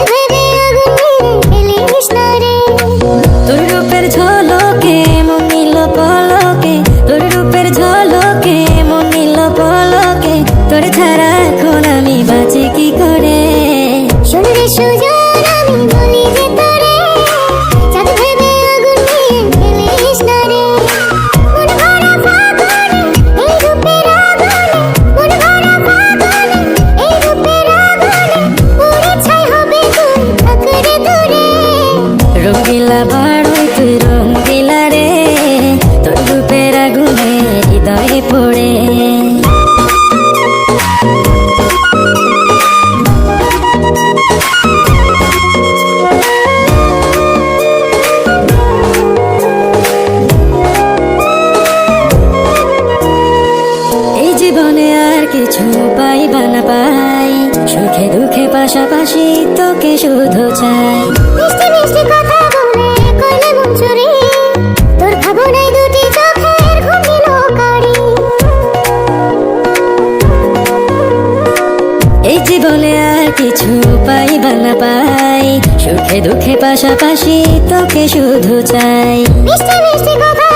ভেবে আগুন মেরে ফেলিস না রে। তোর রূপের ঝলকে মন নিল পলকে, তোর রূপের ঝলকে মন নিল পলকে, তোর ছাড়া এখন আমি বাঁচি কি করে। শোন রে সুজন আমি বলি যে তোরে, চাঁদ ভেবে আগুন মেরে ফেলিস না রে। মন ভরা ফাগুনে এই রূপের আগুনে, মন ভরা ফাগুনে এই রূপের আগুনে, পুড়ে ছাই হবে তুই থাক রে দূরে। রঙ্গিলা বাড়ই তুই রঙ্গিলা রে, তোর রূপের আগুনে হৃদয়ে পড়ে। এই জীবনে আর কিছু পাইবা না পাই, সুখে দুঃখে পাশাপাশি তোকে শুধু চাই। মিষ্টি মিষ্টি কথা বলে করলে মন চুরি, তোর ভাবনায় দুটি চোখের ঘুম দিল কারি। এই জীবনে আর কিছু পাইবা না পাই, সুখে দুঃখে পাশাপাশি তোকে শুধু চাই। মিষ্টি মিষ্টি কথা